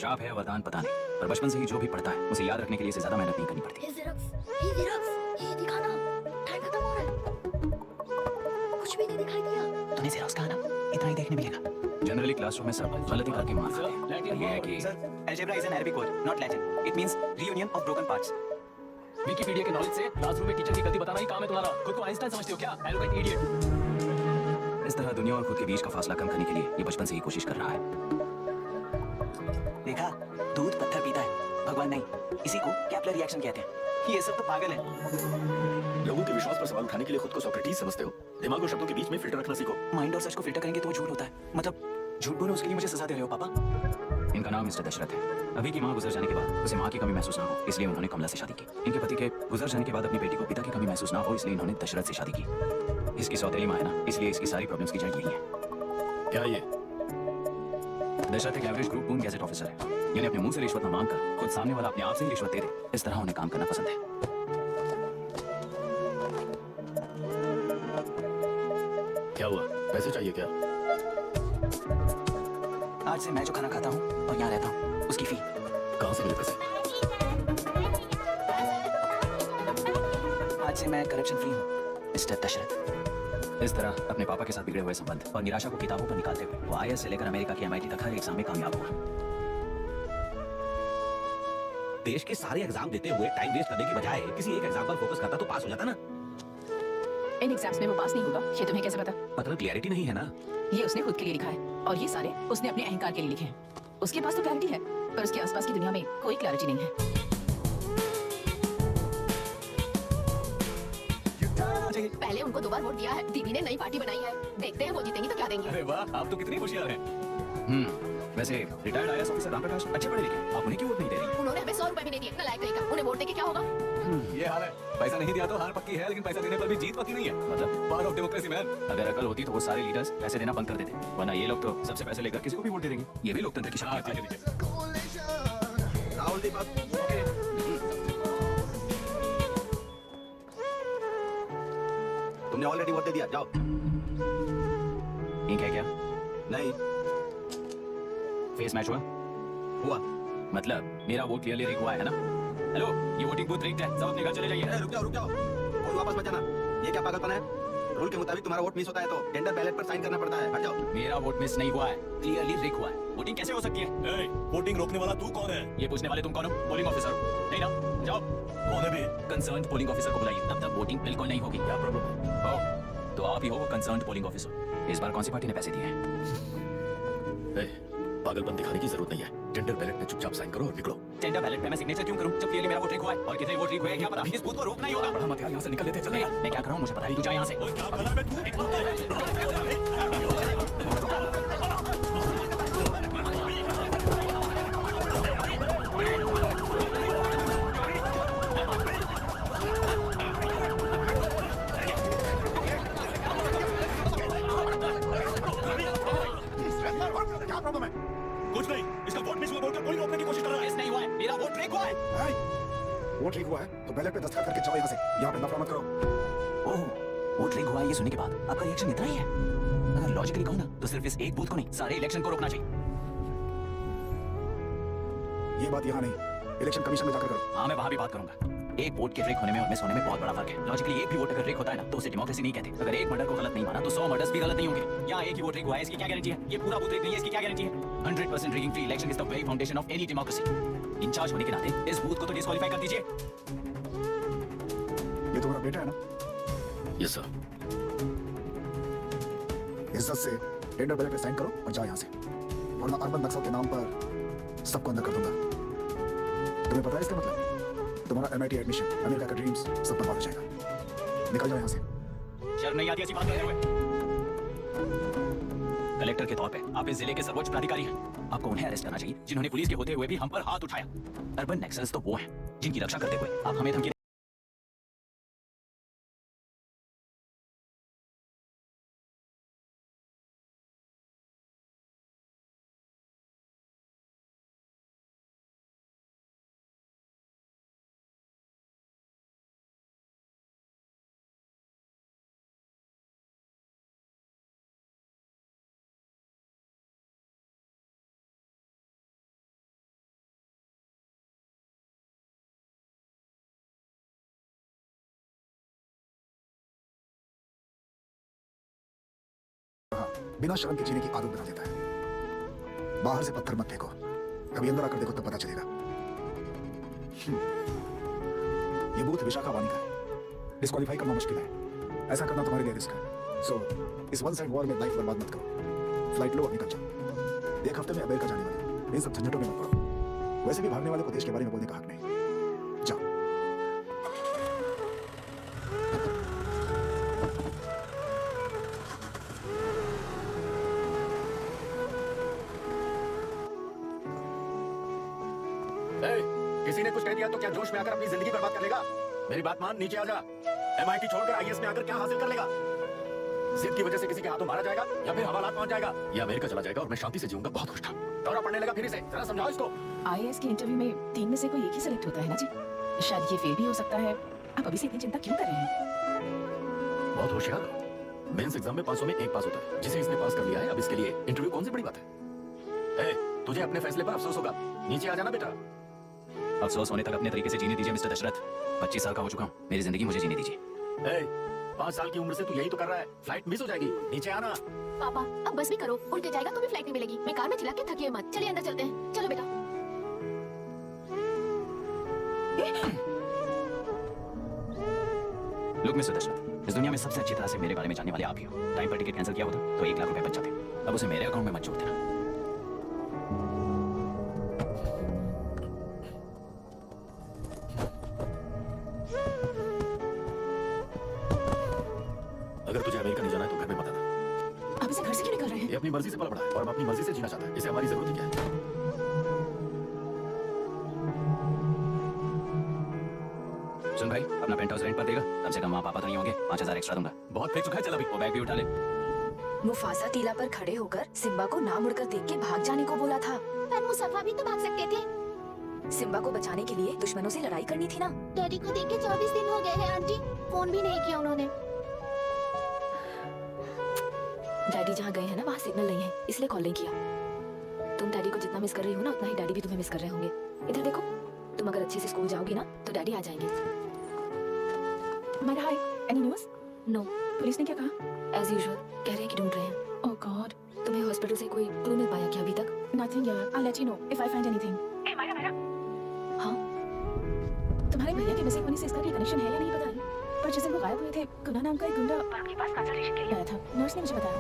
श्राप है वरदान पता नहीं, पर बचपन से ही जो भी पढ़ता है उसे याद रखने के लिए इसे ज्यादा मेहनत नहीं करनी पड़ती। ये दिखाना, टाइम खत्म हो रहा है। कुछ भी नहीं दिखाई दिया। तूने जेरोक्स कहा ना, इतना ही देखने मिलेगा। जनरली क्लासरूम में सब गलती करके मार खाते हैं। ये है कि algebra is an Arabic word, not Latin. It means reunion of broken parts. Wikipedia के नॉलेज से क्लासरूम में टीचर की गलती बताना ही काम है तुम्हारा। खुद को आइंस्टाइन समझते हो क्या? Eloquent idiot. इस तरह दुनिया और खुद के बीच का फासला कम करने के लिए ये बचपन से ही कोशिश कर रहा है। देखा, दूध पत्थर पीता है, भगवान नहीं। इसी को कैपलर रिएक्शन कहते हैं। ये सब तो पागल है। लोगों के विश्वास पर सवाल उठाने के लिए खुद को सोक्रेटिस समझते हो। दिमाग और शब्दों के बीच में फिल्टर रखना सीखो। माइंड और सच को फिल्टर करेंगे तो वो झूठ होता है। मतलब झूठ बोलो उसके लिए मुझे सजा दे रहे हो पापा? इनका नाम मिस्टर दशरथ है। अभी की माँ गुजर जाने के बाद उसे माँ की कमी महसूस ना हो, इसलिए उन्होंने कमला से शादी की। इनके पति के गुजर जाने के बाद अपनी बेटी को पिता की कमी महसूस ना हो, इसलिए इन्होंने दशरथ से शादी की। इसकी सौतेली माँ है ना, इसलिए इसकी सारी प्रॉब्लम्स की जड़ यही है। क्या ये? दशरथ एक एवरेज ग्रुप 1 गैजेट ऑफिसर है, यानी अपने मुंह से रिश्वत न मांग कर खुद सामने वाला अपने आप से ही रिश्वत दे दे, इस तरह उन्हें काम करना पसंद है। क्या हुआ? पैसे चाहिए क्या? आज से मैं जो खाना खाता हूँ और यहाँ रहता हूँ उसकी फी। कहाँ से मिले पैसे? आज से मैं करप्शन फ्री हूँ मिस्टर दशरथ। इस तरह अपने पापा के साथ बिगड़े हुए संबंध और निराशा को किताबों पर निकालते हुए वो IIS से लेकर अमेरिका की MIT तक हर एग्जाम में कामयाब हुआ। देश के सारे एग्जाम देते हुए टाइम वेस्ट करने की बजाय किसी एक एग्जाम पर फोकस करता तो पास हो जाता ना। इन एग्जाम्स में वो पास नहीं होगा, ये तुम्हें कैसे पता? मतलब क्लियरिटी नहीं है ना। ये उसने खुद के लिए लिखा है और ये सारे उसने अपने अहंकार के लिए लिखे हैं। उसके पास तो क्लैरिटी है, पर उसके आसपास की दुनिया में कोई क्लैरिटी नहीं है। पहले उनको 2 बार वोट दिया है, दीदी ने नई पार्टी बनाई है। देखते हैं वो जीतेंगी तो क्या देंगे। अरे वाह, आप तो कितनी होशियार हैं। वैसे रिटायर्ड IAS ऑफिसर रामप्रकाश अच्छे पढ़े लिखे, आप उन्हें क्यों वोट नहीं दे रही? उन्होंने हमें 100 रुपए भी नहीं दिए, नालायक कहीं का। उन्हें वोट देके क्या होगा? ये हाल है, पैसा नहीं दिया तो हार पक्की है, लेकिन पैसा देने पर भी जीत पक्की नहीं है। मतलब पावर ऑफ डेमोक्रेसी मैन। अगर अकल होती तो वो सारे लीडर्स पैसे देना बंद कर देते, वरना ये लोग तो सबसे पैसे लेकर किसी को भी वोट दे देंगे। ये भी लोकतंत्र की शक्ति है। राहुल दीपक, तुमने ऑलरेडी वोट दे दिया, जाओ। इंक है क्या? नहीं फेस मैच हुआ? हुआ। मतलब मेरा वोट क्लियरली रिक हुआ है ना? हेलो, ये वोटिंग बूथ रिग्ड है, सब अपने घर चले जाइए। रुक जाओ। वोट वापस मत जाना। ये क्या पागलपन है? रूल के मुताबिक तुम्हारा वोट मिस होता है तो टेंडर बैलेट पर साइन करना पड़ता है। हट जाओ। मेरा वोट मिस नहीं हुआ है, क्लियरली रिक हुआ है। वोटिंग कैसे हो सकती है? वोटिंग रोकने वाला तू कौन है? ये पूछने वाले तुम कौन हो? पोलिंग ऑफिसर नहीं ना? जाओ। कौन है भी? कंसर्न्ड पोलिंग ऑफिसर को बुलाइए, तब तक वोटिंग बिल्कुल नहीं होगी। क्या प्रॉब्लम है? तो आप ही हो वो कंसर्न्ड पोलिंग ऑफिसर। इस बार कौन सी पार्टी ने पैसे दिए हैं? पागलपन दिखाने की जरूरत नहीं है। टेंडर बैलेट में चुपचाप साइन करो और निकलो। टेंडर बैलेट पे मैं सिग्नेचर क्यों करूं जब क्लियरली मेरा वोट रिक हुआ है? और कितने वोट रिक हुए हैं क्या पता? इस बूथ को रोकना ही होगा। बड़ा मत यार, यहाँ से निकल लेते चल। मैं क्या कर रहा हूँ मुझे पता है, तू जा यहाँ से। क्या भला मैं क्या प्रॉब्लम है? कुछ नहीं, इसका वोट मिस हुआ बोलकर कोई रोकने की कोशिश कर रहा है। मिस नहीं हुआ है, मेरा वोट रिक हुआ है। वोट ठीक हुआ है तो बैलेट पे दस्तखत करके जाओ यहाँ से। यहाँ पे नफरत मत करो। ओह, वोट रिक हुआ है ये सुनने के बाद आपका रिएक्शन इतना ही है? अगर लॉजिकली कहूँ ना तो सिर्फ इस एक बूथ को नहीं, सारे इलेक्शन को रोकना चाहिए। ये बात यहाँ नहीं, इलेक्शन कमीशन में जाकर करो। हाँ, मैं वहाँ भी बात करूंगा। एक वोट के रिक होने में और मिस होने में बहुत बड़ा फर्क है। लॉजिकली एक भी वोट अगर रिक होता है ना तो उसे डेमोक्रेसी नहीं कहते। अगर एक मर्डर को गलत नहीं माना तो 100 मर्डर्स भी गलत नहीं होंगे। यहाँ एक ही वोट रिक हुआ है, इसकी क्या गारंटी है? ये पूरा बूथ रिक नहीं है, इसकी क्या गारंटी है? 100% rigging free election is the very foundation of any democracy. Incharge होने के नाते इस बूथ को तो डिस्क्वालीफाई कर दीजिए। ये तुम्हारा बेटा है ना? Yes sir. इज्जत से टेंडर बैलेट पे साइन करो और जाओ यहाँ से, वरना अर्बन नक्सल के नाम पर सबको अंदर कर दूंगा। तुम्हें पता है इसका मतलब? तुम्हारा MIT एडमिशन, अमेरिका का ड्रीम्स सब बर्बाद हो जाएगा। निकल जाओ यहाँ से। शर्म नहीं आती ऐसी बात करते हुए? कलेक्टर के तौर पे आप इस जिले के सर्वोच्च प्राधिकारी हैं। आपको उन्हें अरेस्ट करना चाहिए जिन्होंने पुलिस के होते हुए भी हम पर हाथ उठाया। अर्बन नक्सल्स तो वो हैं जिनकी रक्षा करते हुए आप हमें धमकी बिना शर्म के जीने की आदत बना देता है। बाहर से पत्थर मत फेंको, कभी अंदर आकर देखो तब पता चलेगा। ये बूथ विशाखावाणी का है, डिस्क्वालीफाई करना मुश्किल है, ऐसा करना तुम्हारे लिए रिस्क है। सो इस वन साइड वॉर में लाइफ बर्बाद मत करो, फ्लाइट लो और निकल जाओ। एक हफ्ते में अमेरिका जाने वाले हो, इन सब झंझटों में मत पड़ो। वैसे भी भागने वाले को देश के बारे में बोलने का हक नहीं। जाओ। किसी ने कुछ कह दिया तो क्या जोश में आकर अपनी जिंदगी बर्बाद कर लेगा? मेरी बात मान, नीचे आ जा। MIT छोड़कर IAS में आकर क्या हासिल कर लेगा? जिद की वजह से किसी के हाथों मारा जाएगा या फिर हवालात पहुंच जाएगा या अमेरिका चला जाएगा और मैं शांति से जीऊंगा। बहुत खुश था। दौरा पड़ने लगा फिर से, जरा समझाओ इसको। IAS के इंटरव्यू में 3 में से कोई एक ही सिलेक्ट होता है ना जी। शायद ये फेल भी हो सकता है। आप अभी से इतनी चिंता क्यों कर रहे हैं? बहुत होशियार हो। मेंस एग्जाम में 500 में 1 पास होता है, जिसे इसने पास कर लिया है। अब इसके लिए इंटरव्यू कौन सी बड़ी बात है? तुझे अपने फैसले पर अफसोस होगा। नीचे आ जाना बेटा। अफसोस होने तक अपने तरीके से जीने दीजिए मिस्टर दशरथ। 25 साल का हो चुका हूँ, मेरी जिंदगी मुझे जीने दीजिए। 5 साल की उम्र से तू यही तो कर रहा है। फ्लाइट मिस हो जाएगी, नीचे आना। पापा अब बस भी करो, उल्टे जाएगा तो भी फ्लाइट नहीं मिलेगी। मैं कार में चिल्ला के थकिए मत। चलिए अंदर चलते हैं। चलो बेटा। लुक मिस्टर दशरथ, इस दुनिया में सबसे अच्छी तरह से मेरे बारे में जानने वाले आप ही हो। टाइम पर टिकट कैंसिल किया होता तो 1 लाख रुपए बच जाते। अब उसे मेरे अकाउंट में मत जोड़ देना। अगर तुझे अमेरिका नहीं जाना है तो घर में मत आना। आप इसे घर से क्यों निकल रहे हैं? ये अपनी मर्जी से पल पड़ा है और अब अपनी मर्जी से जीना चाहता है। इसे हमारी जरूरत ही क्या है? सुन भाई, अपना पेंट हाउस रेंट पर देगा? कम से कम माँ पापा तो नहीं होंगे। 5000 एक्स्ट्रा दूंगा। बहुत फेंक चुका है, चल अभी वो बैग भी उठा ले। मुफासा टीला पर खड़े होकर सिम्बा को ना मुड़कर देख के भाग जाने को बोला था। पर मुसफा भी तो भाग सकते थे। सिम्बा को बचाने के लिए दुश्मनों से लड़ाई करनी थी ना। डैडी को देख के 24 दिन हो गए हैं आंटी, फोन भी नहीं किया उन्होंने। डैडी जहाँ गए हैं ना वहाँ सिग्नल नहीं है, इसलिए कॉल नहीं किया। तुम डैडी को जितना मिस कर रही हो ना उतना ही डैडी भी तुम्हें मिस कर रहे होंगे। इधर देखो, तुम अगर अच्छे से स्कूल जाओगी ना तो डैडी आ जाएंगे। मेरा हाय, एनी न्यूज़? नो, पुलिस ने क्या कहा? एज यूजुअल कह रहे हैं कि ढूंढ रहे हैं। ओह गॉड, तुम्हें हॉस्पिटल से कोई क्लू मिल पाया क्या अभी तक? नथिंग यार, I let you know if I find anything. ए मायरा, हाँ, तुम्हारे भैया के मिसिंग होने से इसका कोई कनेक्शन है या नहीं पता नहीं, पर जिस दिन वो गायब हुए थे गुना नाम का एक गुंडा आपके पास कंसल्टेशन के लिए आया था। नर्स ने मुझे बताया।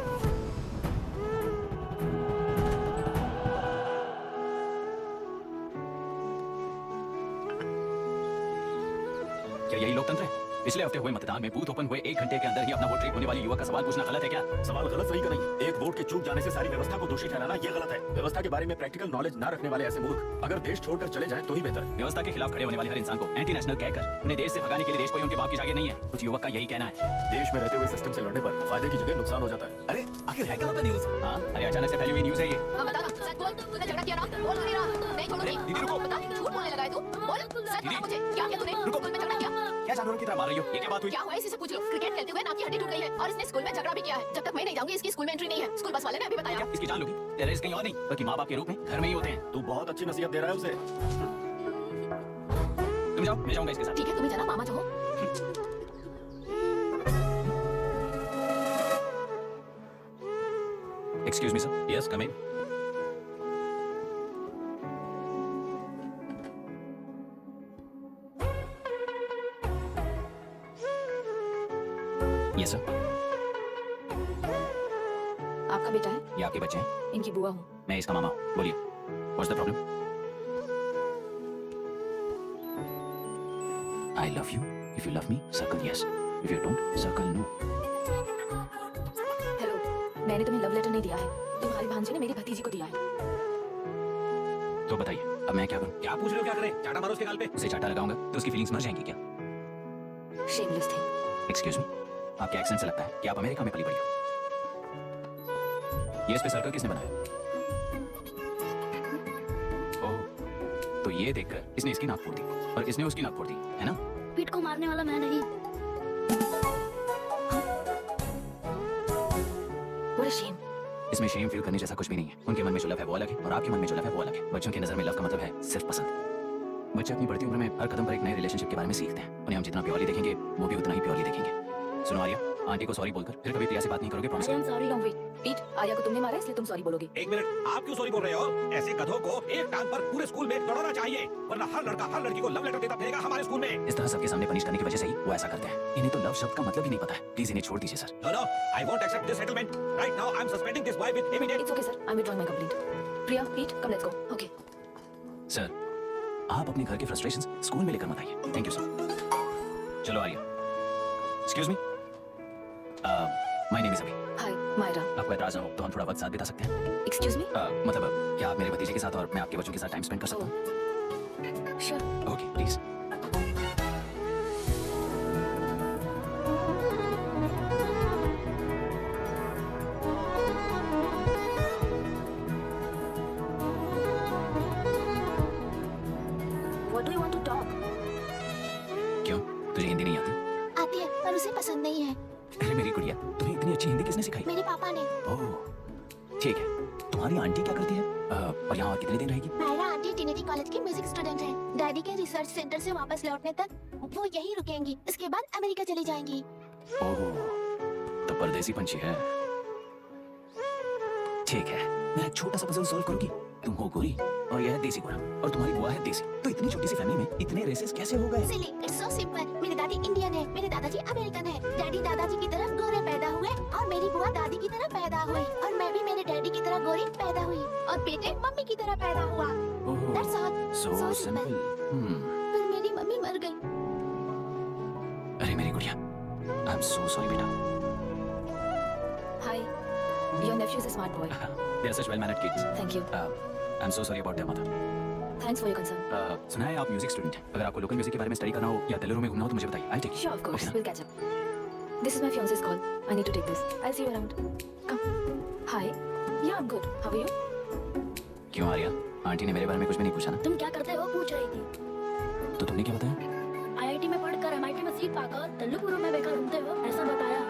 क्या यही लोकतंत्र है? पिछले हफ्ते हुए मतदान में बूथ ओपन हुए 1 घंटे के अंदर ही अपना वोट रीड होने वाली युवक का सवाल पूछना गलत है क्या? सवाल गलत सही का नहीं। एक वोट के चूक जाने से सारी व्यवस्था को दोषी ठहराना ये गलत है। व्यवस्था के बारे में प्रैक्टिकल नॉलेज ना रखने वाले ऐसे मूर्ख अगर देश छोड़कर चले जाएं तो ही बेहतर है। व्यवस्था के खिलाफ खड़े होने वाले हर इंसान को एंटी नेशनल कहकर उन्हें देश से भगाने के लिए देश कोई उनके बाप की जागीर नहीं है। कुछ युवक का यही कहना है। देश में रहते हुए सिस्टम से लड़ने पर फायदे की जगह नुकसान हो जाता है। अरे आखिर है क्या होता न्यूज़? हाँ, अरे अचानक से फैली हुई न्यूज़ है ये। हाँ बता ना, सच बोल, तूने झगड़ा किया ना? बोल नहीं रहा, नहीं छोड़ूंगी। दीदी रुको। बता, झूठ बोलने लगा है तू। बोल, सच बता मुझे, क्या किया तूने? रुको। स्कूल में झगड़ा किया? क्या जानवरों की तरह मार रही हो? ये क्या बात हुई? क्या हुआ इसी से पूछ लो। क्रिकेट खेलते हुए नाक की हड्डी टूट गई है और इसने स्कूल में झगड़ा भी किया है। जब तक मैं नहीं जाऊंगी इसकी स्कूल में एंट्री नहीं है। स्कूल बस वाले ने अभी बताया। क्या इसकी जान लोगी? टेररिस्ट कहीं और नहीं बल्कि माँ बाप के रूप में घर में ही होते हैं। तू बहुत अच्छी नसीहत दे रहा है उसे। तुम जाओ, मैं जाऊंगा इसके साथ। ठीक है, तुम्हें जाना, मामा जो हो। Excuse me sir. Yes, come in. Yes sir. आपका बेटा है? ये आपके बच्चे हैं? इनकी बुआ हूँ। मैं इसका मामा हूँ। बोलिए, what's the problem? I love you. If you love me, circle yes. If you don't, circle no. Hello, मैंने तुम्हें लव लेटर नहीं दिया है, तुम्हारी भांजी ने मेरी भतीजी को दिया है। तो बताइए, अब मैं क्या करूं? क्या पूछ रहे हो? क्या करें? चाटा मारो उसके गाल पे। उसे चाटा लगाऊंगा तो उसकी फीलिंग्स मर जाएंगी क्या? Shameless thing. एक्सक्यूज मी, आपके एक्सेंट से लगता है कि आप अमेरिका में पली बड़ी हो। ये इस पे सर्कल किसने बनाया? ओह, तो ये देखकर इसने इसकी नाक फोड़ दी और इसने उसकी नाक फोड़ दी, है ना? पीठ को मारने वाला मैं नहीं। What a shame. इसमें शेम फील करने जैसा कुछ भी नहीं है। उनके मन में जो लव है वो अलग है और आपके मन में जो लव है वो अलग है। बच्चों की नजर में लव का मतलब है सिर्फ पसंद। बच्चे अपनी बढ़ती उम्र में हर कदम पर एक नए रिलेशनशिप के बारे में सीखते हैं। उन्हें हम जितना प्योरली देखेंगे वो भी उतना ही प्योरली देखेंगे। सुनो आर्या, आंटी को सॉरी बोलकर फिर कभी प्रिया से बात नहीं करोगे, promise? I am sorry long wait. Pete, Arya को तुमने मारा इसलिए तुम सॉरी बोलोगे। एक मिनट, आप क्यों सॉरी बोल रहे हो? ऐसे गधों को एक टांग पर पूरे स्कूल में दौड़ाना चाहिए, वरना हर लड़का हर लड़की को लव लेटर देता फिरेगा हमारे स्कूल में। इस तरह सबके सामने पनिश करने की वजह से ही वो ऐसा करते हैं। इन्हें तो लव शब्द का मतलब ही नहीं पता है। प्लीज इन्हें छोड़ दीजिए sir. No, no, I won't accept this settlement. Right now, I'm suspending this boy with immediate. It's okay sir, I am withdrawing my complaint. Priya, Pete, come let's go. Okay. Sir, आप अपने घर के frustrations school में लेकर मत आइए। Thank you sir. चलो Arya. Excuse me, my name is Abhi. Hi, Myra. आपको एतराज ना हो तो हम थोड़ा वक्त साथ बिता सकते हैं? Excuse me? मतलब क्या आप मेरे भतीजे के साथ और मैं आपके बच्चों के साथ टाइम स्पेंड कर सकता हूँ? Sure. Okay, please. What do you want to talk? क्यों, तुझे हिंदी नहीं आती? आती है पर उसे पसंद नहीं है। अरे मेरी गुड़िया, तुम्हें इतनी अच्छी हिंदी किसने सिखाई? मेरे पापा ने। ओह, ठीक है। तुम्हारी आंटी क्या करती है? और यहाँ और कितने दिन रहेगी? मायरा आंटी ट्रिनिटी कॉलेज की म्यूजिक स्टूडेंट है। डैडी के रिसर्च सेंटर से वापस लौटने तक वो यहीं रुकेंगी। इसके बाद अमेरिका चली जाएंगी। ओह, तो परदेसी पंछी है। ठीक है, मैं एक छोटा सा पजल सॉल्व करूंगी। तुम हो गोरी और यह है देसी गोरा और तुम्हारी बुआ है देसी। तो इतनी छोटी सी फैमिली में इतने रेसेस कैसे हो गए? सिली, इट्स सो सिंपल। मेरी दादी इंडियन है, मेरे दादाजी अमेरिकन है। डैडी दादाजी की तरह गोरे पैदा हुए और मेरी बुआ दादी की तरह पैदा हुई और मैं भी मेरे डैडी की तरह गोरी पैदा हुई और बेटे मम्मी की तरह पैदा हुआ। That's all. So simple. पर मेरी मम्मी मर गई। अरे मेरी गुड़िया, आई एम सो सॉरी बेटा। Hi, your nephew is a smart boy. They are such well-mannered kids. Thank you. I'm so sorry about their mother. Thanks for your concern. सुना है आप म्यूजिक स्टूडेंट हैं। अगर आपको लोकल म्यूजिक के बारे में स्टडी करना हो या दिल्ली में घूमना हो तो मुझे बताइए। I'll take you. Sure, of course, Okay ना? Will catch up. This is my fiance's call. I need to take this. I see you around. Come. Hi, ya I am good. How are you? क्यों Arya, aunty ने मेरे बारे में कुछ भी नहीं पूछा ना? तुम क्या करते हो पूछ रही थी। तो तुमने क्या बताया? आईआईटी में पढ़कर एमआईटी में सीट पाकर तल्लुपुर में बेकार घूमते हो ऐसा बताया।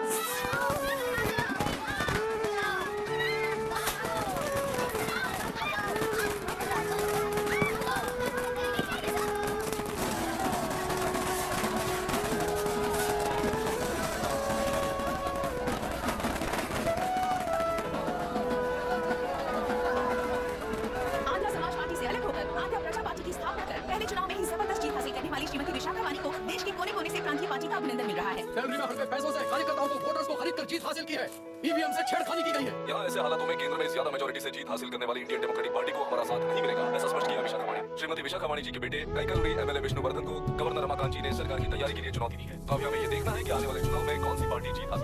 आंध्र समाज पार्टी से अलग होकर आंध्र प्रजा पार्टी की स्थापना कर पहले चुनाव में ही जबरदस्त जीत हासिल करने वाली श्रीमती विशाखा वानी को देश के कोने कोने से प्रांतीय पार्टी का अभिनंदन मिल रहा है। सैलरी में हर पैसों से कार्यकर्ताओं को वोटर्स को खरीद कर जीत हासिल की है। ईवीएम से छेड़खानी की गई है। यहाँ ऐसे हालातों में केंद्र में ज्यादा मेजोरिटी से जीत हासिल करने वाली इंडियन डेमोक्रेटिक पार्टी को हमारा साथ नहीं मिलेगा, ऐसा स्पष्ट किया विशाखा वाणी। श्रीमती विशाखा वाणी जी के बेटे कैकलुरी एमएलए विष्णुवर्धन को गवर्नर रमाकांत जी ने सरकार की तैयारी के लिए चुनौती दी है। तो अब हमें ये देखना है कि आने वाले चुनाव में कौन सी पार्टी जीत हासिल